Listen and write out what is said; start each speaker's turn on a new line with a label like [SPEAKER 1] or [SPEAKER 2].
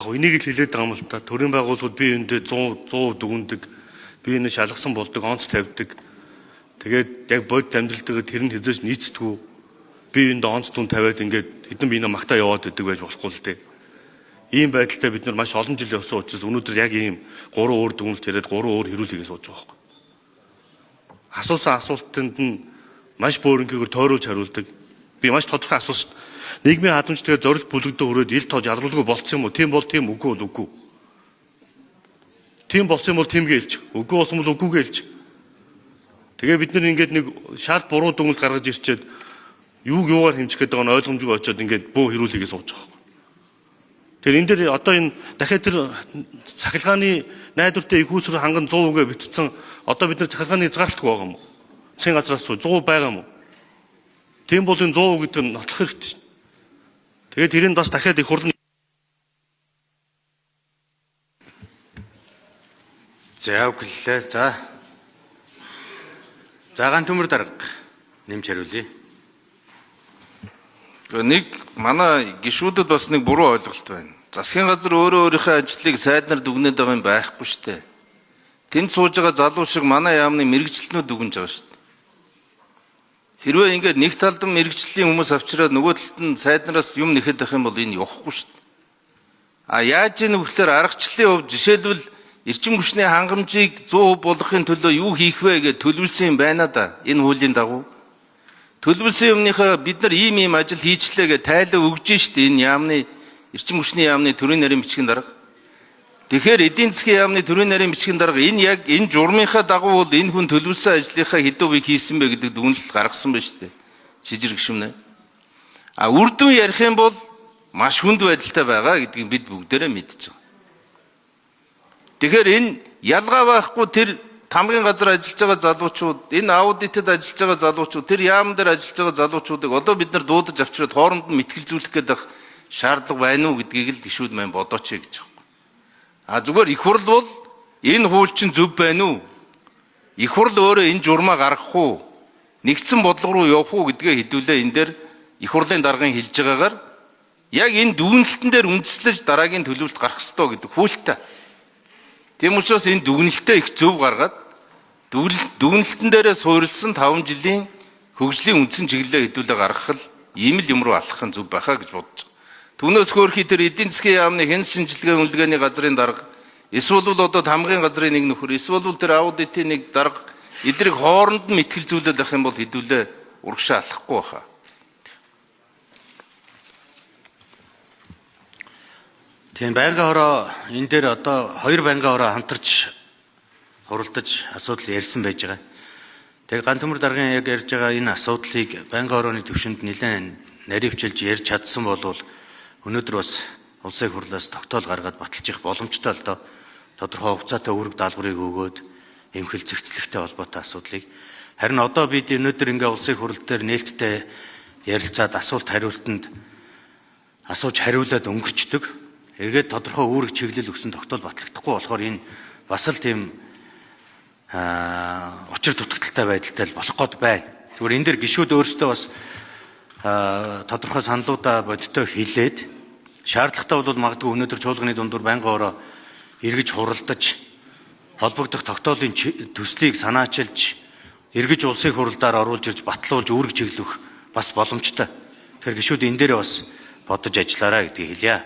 [SPEAKER 1] Энийг л хэлээд байгаа юм л та. Төрийн байгууллагууд бие биендээ 100% дүгндэг, бие биенээ шалгасан болдог, онц тавьдаг. Тэгээд яг бодит амьдралтайгаа тэр нь хэзээч нийцдэггүй. Бие биендээ онц дүн тавиад ингээд хэдэн биенээ магтаа яваад идэг байж болохгүй л дээ. Ийм байдалтай бид нар маш олон жил явсан учраас өнөөдөр яг ийм 3 өөр дүгнэлт яриад 3 өөр хэрүүлгээ сууж байгаа байхгүй. Асуусан асуултанд нь маш бөөрөнгөөр тойруулж хариулдаг. Би маш тодорхой асуусан. Нийгмийн хадамжтайгаа зорилт бүлэгдээ хүрээд ил тод ялруулгүй болцсон юм уу? Тийм бол тийм, үгүй бол үгүй. Тийм болсон юм бол тийм гэлж, үгүй болсон бол үгүй гэлж. Тэгээ бид нар ингээд нэг шал буруу дүгнэлт гаргаж ирчээд юугаар хэмжих гэдэг нь ойлгомжгүй очиод ингээд бөө хэрүүлгээ сууж байгаа. Тэр энэ дээр одоо энэ дахиад тэр цахилгааны найдвартай их усрын ханган 100% битцсэн одоо бид нар цахилгааны хязгаарлалт байгаа юм уу? Засгийн газраас 100% байгаа юм уу? Тийм бол энэ 100% гэдэг нь нотлох хэрэгтэй шүү. Тэгээд тэрийг бас дахиад их хурлын
[SPEAKER 2] За өглөө. За гаан төмөр дарга нэмж хариулъя.
[SPEAKER 3] Нэг манай гишүүдэд бас нэг буруу ойлголт байна. Засгийн газар өөрөө өөрийнхөө ажлыг сайднаар дүгнээд байгаа юм байхгүй шүү дээ. Тэнд сууж байгаа залуу шиг манай яамны мэрэгчлэнүүд дүгнж байгаа шүү дээ. Хэрвээ ингээд нэг талд нь мэрэгжлийн хүмүүс авчираад нөгөө талд нь сайднараас юм нэхэд байх юм бол энэ явахгүй шүү дээ. Яаж ийм вөхлөөр аргачлалын хувьд жишээлбэл эрчим хүчний хангамжийг 100% болгохын төлөө юу хийх вэ гэж төлөвлөсөн юм байна да. Энэ хуулийн дагуу. Төлөвлөсөн юмныхаа бид нар ийм ажил хийчлээ гэж тайлаа өгж штэ энэ яамны эрчим хүчний яамны төрийн нарийн бичгийн дарга. Тэгэхээр эдийн засгийн яамны төрийн нарийн бичгийн дарга энэ яг энэ журмынхаа дагуу бол энэ хүн төлөвлөсөн ажлынхаа хэдэн хувийг хийсэн бэ гэдэг дүгнэлт гаргасан байна штэ. Шижир гişүнэ. Үр дүн ярих юм бол маш хүнд байдалтай байгаа гэдгийг бид бүгдээрээ мэдж байгаа. Тэгэхээр энэ ялгаа байхгүй тэр тамгын газар ажиллаж байгаа залуучууд, энэ аудитэд ажиллаж байгаа залуучууд, тэр яам дээр ажиллаж байгаа залуучуудыг одоо бид нар дуудаж авчираад хооронд нь мэтгэлзүүлэх гэдэг шаардлага байна уу гэдгийг л гишүүд маань бодооч гэж байгаа. Зүгээр их хурл бол энэ хууль чинь зөв байна уу? Их хурл өөрөө энэ журмаа гаргах уу? Нэгдсэн бодлого руу явах уу гэдгээ хэдүүлээ энэ дээр их хурлын даргын хэлж байгаагаар яг энэ дүгнэлтэн дээр үндэслэж дараагийн төлөвлөлт гарах ёстой гэдэг хуультай. Тийм учраас энэ дүгнэлтээ их зөв гаргаад дүгнэлтэн дээрээ суурилсан 5 жилийн хөгжлийн үндсэн чиглэлээ хэдүүлээ гаргах л ийм л юм руу алхах нь зөв байхаа гэж бодож байгаа. Түүнээс хөөрхий тэр эдийн засгийн яамны хэн шинжилгээ үнэлгээний газрын дарга эсвэл бол одоо тамгын газрын нэг нөхөр эсвэл бол тэр аудитын нэг дарга эдрийг хооронд нь мэтгэлзүүлээд авах юм бол хэдүүлээ урагшаа алхахгүй байхаа.
[SPEAKER 2] Тийм байнгын хороо энэ дээр одоо 2 байнгын хороо хамтарч хуралдаж асуудал ярьсан байж байгаа. Тэгээ гаан төмөр даргын яг ярьж байгаа энэ асуудлыг байнгын хорооны төвшөнд нэлээд наривчилж ярьж чадсан бол өнөөдөр бас улсын хурлаас тогтоол гаргаад баталчих боломжтой л доо. Тодорхой хугацаатай үүрэг даалгаврыг өгөөд эмхэл зэгцлэгтэй холбоотой асуудлыг харин одоо бид өнөөдөр ингээ улсын хурал дээр нээлттэй ярилцаад асуулт хариултанд асууж хариулаад өнгөрчдөг. Эргээд тодорхой үүрэг чиглэл өгсөн тогтоол батлагдахгүй болохоор энэ бас л тийм учир дутагдaltaй байдалтай л болох гээд байна. Зүгээр энэ дэр гишүүд өөрсдөө бас тодорхой саналуудаа бодиттой хэлээд шаардлагатай бол магадгүй өнөөдөр чуулганы дундуур байнгын хороо эргэж хуралдаж холбогдох тогтоолын төслийг санаачилж эргэж улсын хуралдаар оруулж ирж батлуулж үүрэг чиглэх бас боломжтой. Тэгэхээр гишүүд энэ дээрээ бас бодож ажиллаарай гэдгийг хэлье.